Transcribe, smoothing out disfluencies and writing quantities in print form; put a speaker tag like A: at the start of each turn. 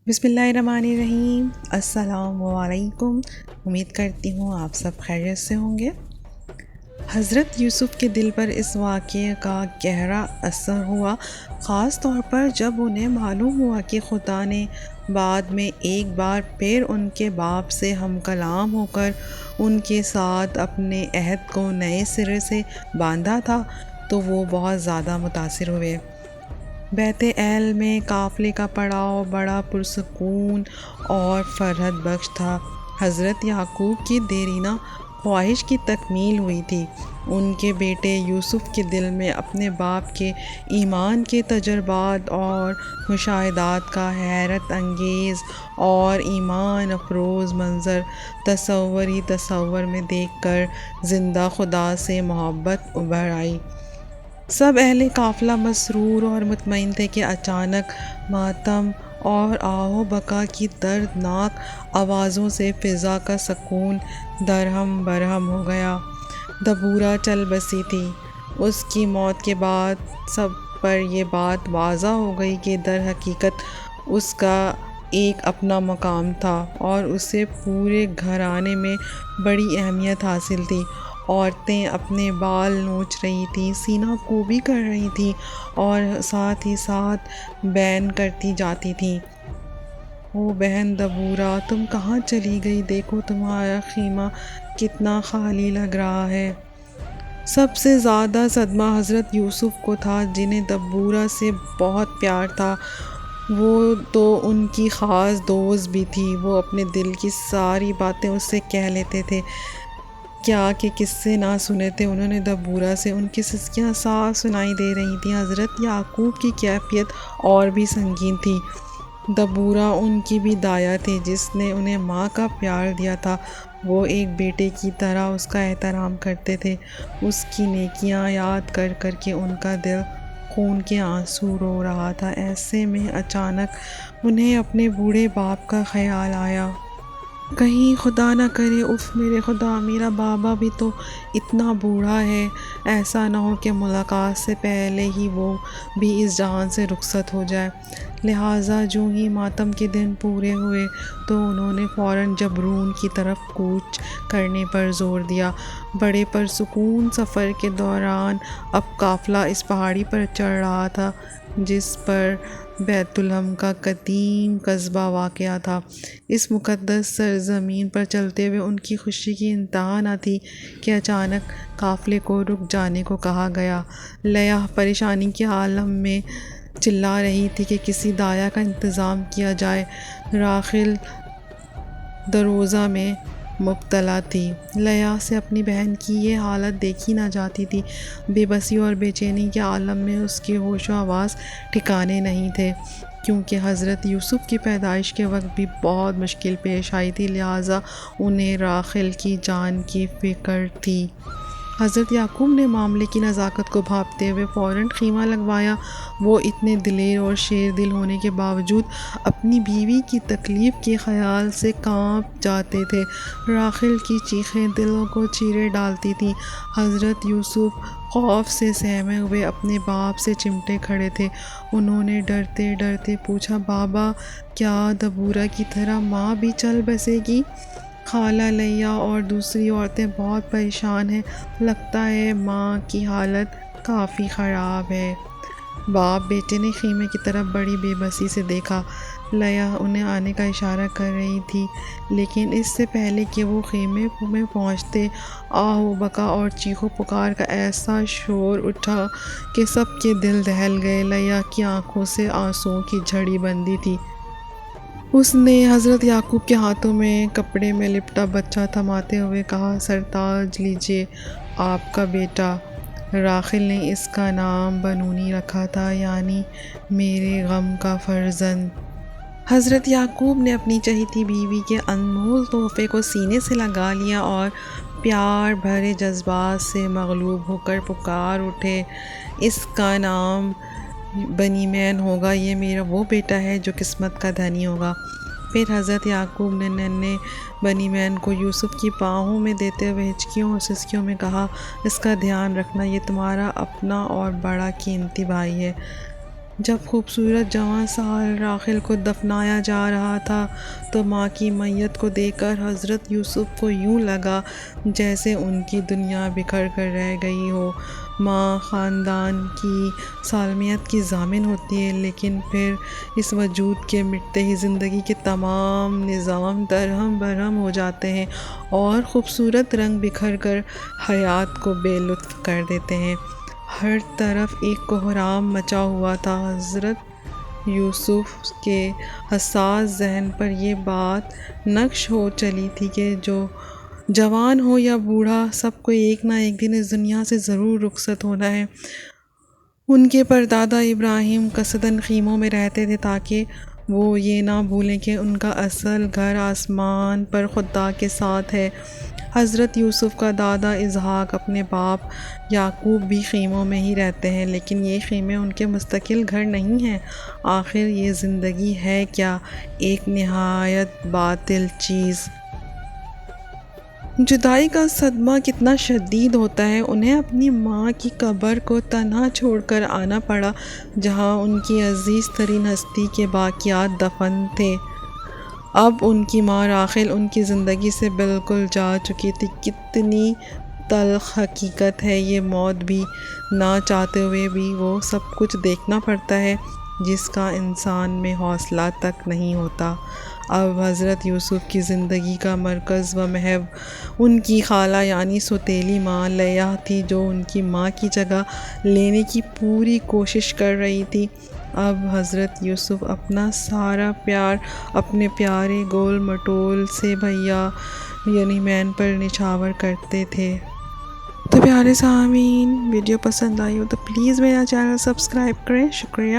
A: بسم اللہ الرحمن الرحیم۔ السلام علیکم۔ امید کرتی ہوں آپ سب خیریت سے ہوں گے۔ حضرت یوسف کے دل پر اس واقعے کا گہرا اثر ہوا، خاص طور پر جب انہیں معلوم ہوا کہ خدا نے بعد میں ایک بار پھر ان کے باپ سے ہم کلام ہو کر ان کے ساتھ اپنے عہد کو نئے سرے سے باندھا تھا، تو وہ بہت زیادہ متاثر ہوئے۔ بیت ایل میں قافلے کا پڑاؤ بڑا پرسکون اور فرحت بخش تھا۔ حضرت یعقوب کی دیرینہ خواہش کی تکمیل ہوئی تھی۔ ان کے بیٹے یوسف کے دل میں اپنے باپ کے ایمان کے تجربات اور مشاہدات کا حیرت انگیز اور ایمان افروز منظر تصور میں دیکھ کر زندہ خدا سے محبت ابھر آئی۔ سب اہل قافلہ مسرور اور مطمئن تھے کہ اچانک ماتم اور آہ و بکا کی دردناک آوازوں سے فضا کا سکون درہم برہم ہو گیا۔ دبورہ چل بسی تھی۔ اس کی موت کے بعد سب پر یہ بات واضح ہو گئی کہ در حقیقت اس کا ایک اپنا مقام تھا اور اسے پورے گھرانے میں بڑی اہمیت حاصل تھی۔ عورتیں اپنے بال نوچ رہی تھیں، سینہ کوبی کر رہی تھیں اور ساتھ ہی ساتھ بین کرتی جاتی تھیں، او بہن دبورہ، تم کہاں چلی گئی؟ دیکھو تمہارا خیمہ کتنا خالی لگ رہا ہے۔ سب سے زیادہ صدمہ حضرت یوسف کو تھا، جنہیں دبورہ سے بہت پیار تھا۔ وہ تو ان کی خاص دوست بھی تھی۔ وہ اپنے دل کی ساری باتیں اس سے کہہ لیتے تھے۔ کیا کہ قصے نہ سنے تھے انہوں نے دبورہ سے، ان کی سسکیاں صاف سنائی دے رہی تھیں۔ حضرت یعقوب کی کیفیت اور بھی سنگین تھی۔ دبورہ ان کی بھی دایا تھی، جس نے انہیں ماں کا پیار دیا تھا۔ وہ ایک بیٹے کی طرح اس کا احترام کرتے تھے۔ اس کی نیکیاں یاد کر کر کے ان کا دل خون کے آنسو رو رہا تھا۔ ایسے میں اچانک انہیں اپنے بوڑھے باپ کا خیال آیا۔ کہیں خدا نہ کرے، اف میرے خدا، میرا بابا بھی تو اتنا بوڑھا ہے، ایسا نہ ہو کہ ملاقات سے پہلے ہی وہ بھی اس جہان سے رخصت ہو جائے۔ لہٰذا جو ہی ماتم کے دن پورے ہوئے تو انہوں نے فوراً جبرون کی طرف کوچ کرنے پر زور دیا۔ بڑے پرسکون سفر کے دوران اب قافلہ اس پہاڑی پر چڑھ رہا تھا جس پر بیت لحم کا قدیم قصبہ واقع تھا۔ اس مقدس سرزمین پر چلتے ہوئے ان کی خوشی کی انتہا نہ تھی کہ اچانک قافلے کو رک جانے کو کہا گیا۔ لیہ پریشانی کے عالم میں چلا رہی تھی کہ کسی دایا کا انتظام کیا جائے۔ راحیل دروزہ میں مبتلا تھی۔ لیہ سے اپنی بہن کی یہ حالت دیکھی نہ جاتی تھی۔ بے بسی اور بے چینی کے عالم میں اس کے ہوش و حواس ٹھکانے نہیں تھے، کیونکہ حضرت یوسف کی پیدائش کے وقت بھی بہت مشکل پیش آئی تھی، لہٰذا انہیں راحیل کی جان کی فکر تھی۔ حضرت یعقوب نے معاملے کی نزاکت کو بھانپتے ہوئے فوراً خیمہ لگوایا۔ وہ اتنے دلیر اور شیر دل ہونے کے باوجود اپنی بیوی کی تکلیف کے خیال سے کانپ جاتے تھے۔ راحیل کی چیخیں دلوں کو چیرے ڈالتی تھیں۔ حضرت یوسف خوف سے سہمے ہوئے اپنے باپ سے چمٹے کھڑے تھے۔ انہوں نے ڈرتے ڈرتے پوچھا، بابا، کیا دبورہ کی طرح ماں بھی چل بسے گی؟ خالہ لیہ اور دوسری عورتیں بہت پریشان ہیں، لگتا ہے ماں کی حالت کافی خراب ہے۔ باپ بیٹے نے خیمے کی طرف بڑی بے بسی سے دیکھا۔ لیہ انہیں آنے کا اشارہ کر رہی تھی، لیکن اس سے پہلے کہ وہ خیمے میں پہنچتے، آہ و بکا اور چیخ و پکار کا ایسا شور اٹھا کہ سب کے دل دہل گئے۔ لیہ کی آنکھوں سے آنسوؤں کی جھڑی بندی تھی۔ اس نے حضرت یعقوب کے ہاتھوں میں کپڑے میں لپٹا بچہ تھماتے ہوئے کہا، سرتاج لیجیے، آپ کا بیٹا۔ راحیل نے اس کا نام بنونی رکھا تھا، یعنی میرے غم کا فرزند۔ حضرت یعقوب نے اپنی چہیتی بیوی کے انمول تحفے کو سینے سے لگا لیا اور پیار بھرے جذبات سے مغلوب ہو کر پکار اٹھے، اس کا نام بنیامین ہوگا، یہ میرا وہ بیٹا ہے جو قسمت کا دھنی ہوگا۔ پھر حضرت یعقوب نے ننھے بنیامین کو یوسف کی باہوں میں دیتے ہوئے ہچکیوں اور سسکیوں میں کہا، اس کا دھیان رکھنا، یہ تمہارا اپنا اور بڑا قیمتی بھائی ہے۔ جب خوبصورت جوان سال راحل کو دفنایا جا رہا تھا تو ماں کی میت کو دیکھ کر حضرت یوسف کو یوں لگا جیسے ان کی دنیا بکھر کر رہ گئی ہو۔ ماں خاندان کی سالمیت کی ضامن ہوتی ہے، لیکن پھر اس وجود کے مٹتے ہی زندگی کے تمام نظام درہم برہم ہو جاتے ہیں اور خوبصورت رنگ بکھر کر حیات کو بے لطف کر دیتے ہیں۔ ہر طرف ایک کوہرام مچا ہوا تھا۔ حضرت یوسف کے حساس ذہن پر یہ بات نقش ہو چلی تھی کہ جو جوان ہو یا بوڑھا، سب کو ایک نہ ایک دن اس دنیا سے ضرور رخصت ہونا ہے۔ ان کے پردادا ابراہیم قصداً خیموں میں رہتے تھے تاکہ وہ یہ نہ بھولیں کہ ان کا اصل گھر آسمان پر خدا کے ساتھ ہے۔ حضرت یوسف کا دادا اسحاق اپنے باپ یعقوب بھی خیموں میں ہی رہتے ہیں، لیکن یہ خیمے ان کے مستقل گھر نہیں ہیں۔ آخر یہ زندگی ہے کیا؟ ایک نہایت باطل چیز۔ جدائی کا صدمہ کتنا شدید ہوتا ہے۔ انہیں اپنی ماں کی قبر کو تنہا چھوڑ کر آنا پڑا، جہاں ان کی عزیز ترین ہستی کے باقیات دفن تھے۔ اب ان کی ماں راحل ان کی زندگی سے بالکل جا چکی تھی۔ کتنی تلخ حقیقت ہے یہ! موت بھی نہ چاہتے ہوئے بھی وہ سب کچھ دیکھنا پڑتا ہے جس کا انسان میں حوصلہ تک نہیں ہوتا۔ اب حضرت یوسف کی زندگی کا مرکز و محور ان کی خالہ یعنی سوتیلی ماں لیہ تھی، جو ان کی ماں کی جگہ لینے کی پوری کوشش کر رہی تھی۔ اب حضرت یوسف اپنا سارا پیار اپنے پیارے گول مٹول سے بھیا بنیامین پر نچھاور کرتے تھے۔ تو پیارے سامعین، ویڈیو پسند آئی ہو تو پلیز میرا چینل سبسکرائب کریں۔ شکریہ۔